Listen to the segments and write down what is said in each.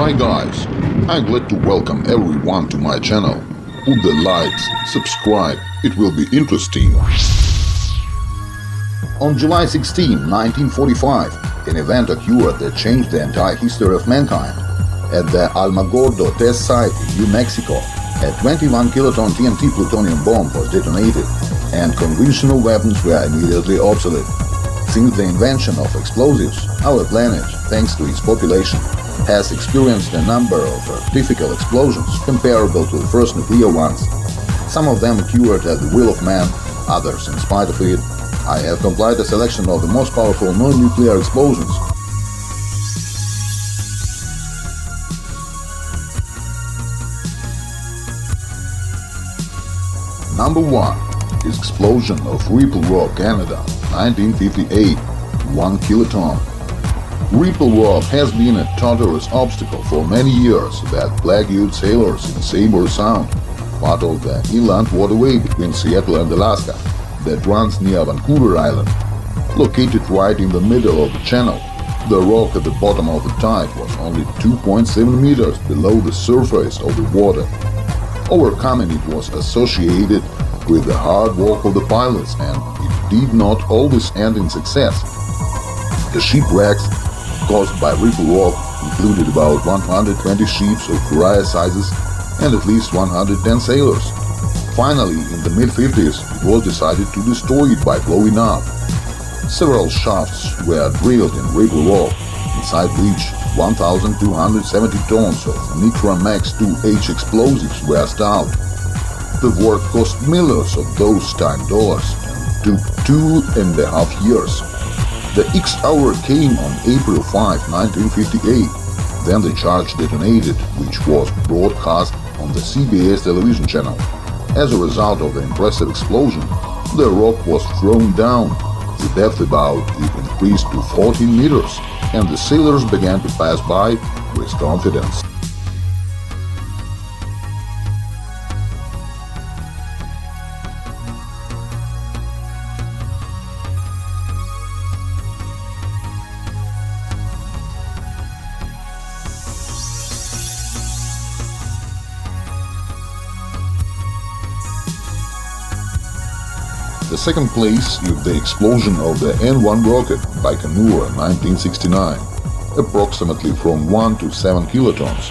Hi guys, I'm glad to welcome everyone to my channel. Put the likes, subscribe, it will be interesting. On July 16, 1945, an event occurred that changed the entire history of mankind. At the Alamogordo test site in New Mexico, a 21 kiloton TNT plutonium bomb was detonated, and conventional weapons were immediately obsolete. Since the invention of explosives, our planet, thanks to its population, has experienced a number of artificial explosions comparable to the first nuclear ones. Some of them occurred at the will of man, others in spite of it. I have compiled a selection of the most powerful non-nuclear explosions. Number 1. Explosion of Ripple Rock, Canada, 1958, 1 kiloton. Ripple Rock has been a torturous obstacle for many years that plagued sailors in Seymour Sound, part of the inland waterway between Seattle and Alaska that runs near Vancouver Island. Located right in the middle of the channel, the rock at the bottom of the tide was only 2.7 meters below the surface of the water. Overcoming it was associated with the hard work of the pilots, and it did not always end in success. The shipwrecks caused by Ripple Rock included about 120 ships of various sizes and at least 110 sailors. Finally, in the mid-50s, it was decided to destroy it by blowing up. Several shafts were drilled in Ripple Rock, inside which 1,270 tons of Nitram Max 2H explosives were stored. The work cost millions of those time dollars and took 2.5 years. The X-hour came on April 5, 1958. Then the charge detonated, which was broadcast on the CBS television channel. As a result of the impressive explosion, the rock was thrown down. The depth about it increased to 14 meters, and the sailors began to pass by with confidence. The second place is the explosion of the N-1 rocket by Baikonur in 1969, approximately from 1 to 7 kilotons.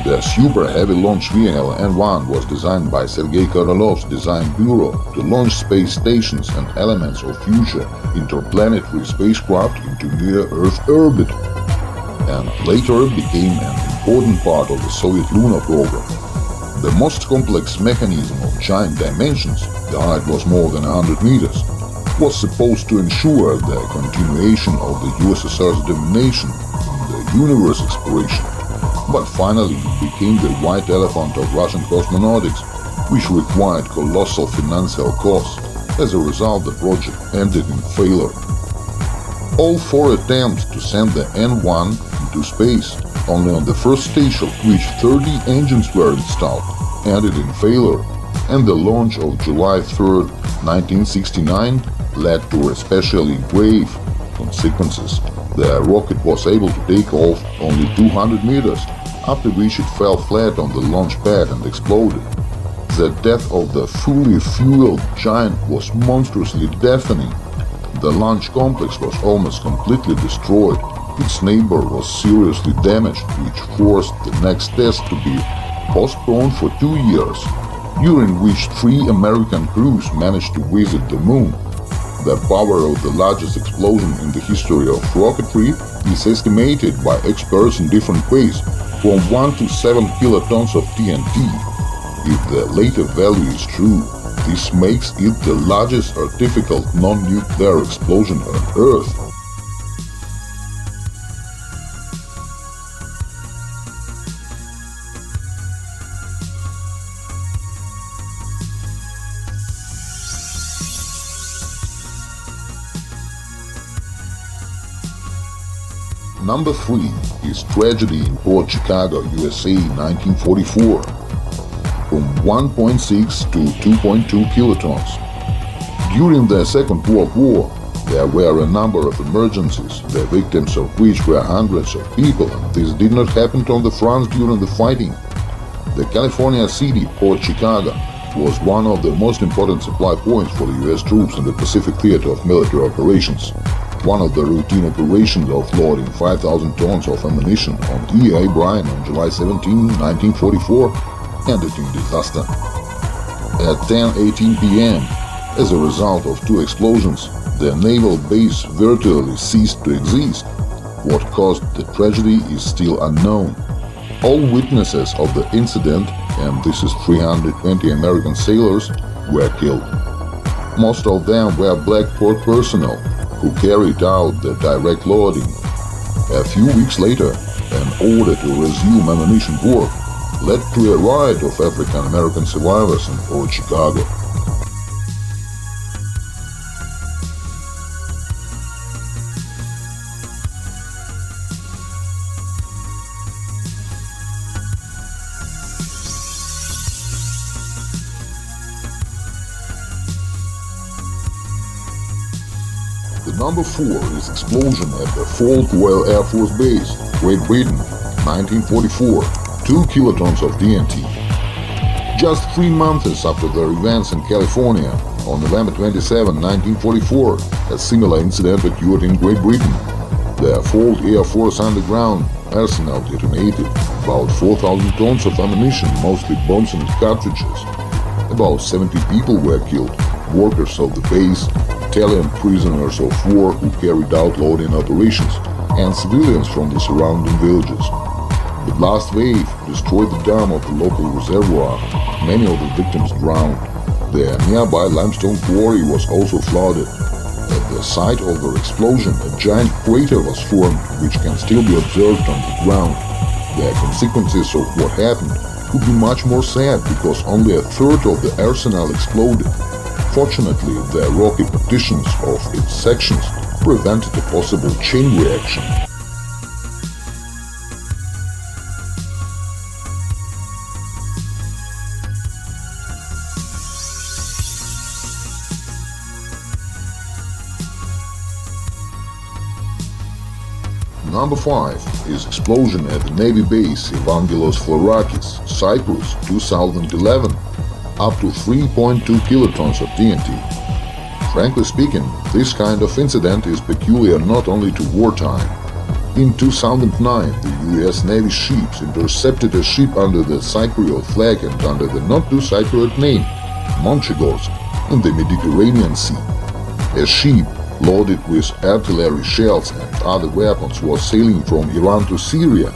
The super heavy launch vehicle N-1 was designed by Sergei Korolov's Design Bureau to launch space stations and elements of future interplanetary spacecraft into near-Earth orbit, and later became an important part of the Soviet lunar program. The most complex mechanism of giant dimensions, the height was more than 100 meters, was supposed to ensure the continuation of the USSR's domination in the universe exploration, but finally it became the white elephant of Russian cosmonautics, which required colossal financial costs. As a result, the project ended in failure. All 4 attempts to send the N-1 into space, only on the first stage of which 30 engines were installed, ended in failure, and the launch of July 3, 1969 led to especially grave consequences. The rocket was able to take off only 200 meters, after which it fell flat on the launch pad and exploded. The death of the fully fueled giant was monstrously deafening. The launch complex was almost completely destroyed. Its neighbor was seriously damaged, which forced the next test to be postponed for 2 years, during which 3 American crews managed to visit the moon. The power of the largest explosion in the history of rocketry is estimated by experts in different ways, from 1 to 7 kilotons of TNT. If the later value is true, this makes it the largest artificial non-nuclear explosion on Earth. Number 3 is tragedy in Port Chicago, USA, 1944, from 1.6 to 2.2 kilotons. During the Second World War, There were a number of emergencies, the victims of which were hundreds of people, and this did not happen on the fronts during the fighting. The California city, Port Chicago, was one of the most important supply points for the US troops in the Pacific theater of military operations. One of the routine operations of loading 5,000 tons of ammunition on E.A. Bryan on July 17, 1944, ended in disaster. At 10:18 p.m., as a result of two explosions, the naval base virtually ceased to exist. What caused the tragedy is still unknown. All witnesses of the incident, and this is 320 American sailors, were killed. Most of them were black port personnel who carried out the direct loading. A few weeks later, an order to resume ammunition work led to a riot of African American survivors in Port Chicago. The number 4 is explosion at the Fort Royal Air Force Base, Great Britain, 1944, 2 kilotons of TNT. Just 3 months after the events in California, on November 27, 1944, a similar incident occurred in Great Britain. The Fort Air Force Underground arsenal detonated about 4,000 tons of ammunition, mostly bombs and cartridges. About 70 people were killed, workers of the base, Italian prisoners of war who carried out loading operations, and civilians from the surrounding villages. The blast wave destroyed the dam of the local reservoir. Many of the victims drowned. The nearby limestone quarry was also flooded. At the site of the explosion, a giant crater was formed, which can still be observed on the ground. The consequences of what happened could be much more sad, because only a third of the arsenal exploded. Fortunately, the rocky partitions of its sections prevented a possible chain reaction. Number 5 is explosion at the Navy base Evangelos Florakis, Cyprus, 2011. Up to 3.2 kilotons of TNT. Frankly speaking, this kind of incident is peculiar not only to wartime. In 2009, the US Navy ships intercepted a ship under the Cypriot flag and under the not-too-Cypriot name, Monchegorsk, in the Mediterranean Sea. A ship loaded with artillery shells and other weapons was sailing from Iran to Syria.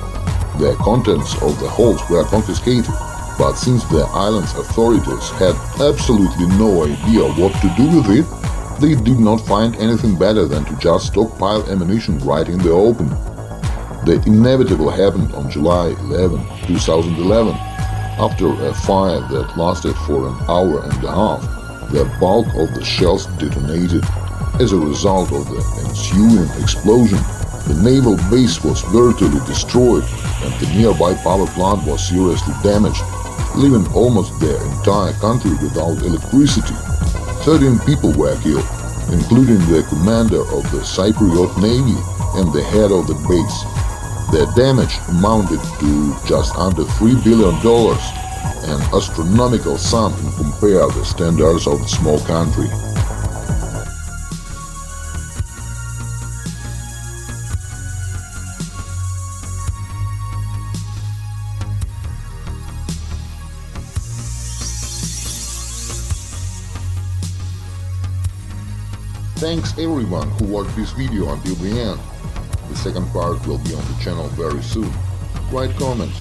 The contents of the holds were confiscated. But since the island's authorities had absolutely no idea what to do with it, they did not find anything better than to just stockpile ammunition right in the open. The inevitable happened on July 11, 2011. After a fire that lasted for an hour and a half, the bulk of the shells detonated. As a result of the ensuing explosion, the naval base was virtually destroyed and the nearby power plant was seriously damaged, leaving almost the entire country without electricity. 13 people were killed, including the commander of the Cypriot Navy and the head of the base. The damage amounted to just under $3 billion, an astronomical sum in compare the standards of a small country. Thanks everyone who watched this video until the end. The second part will be on the channel very soon. Write comments,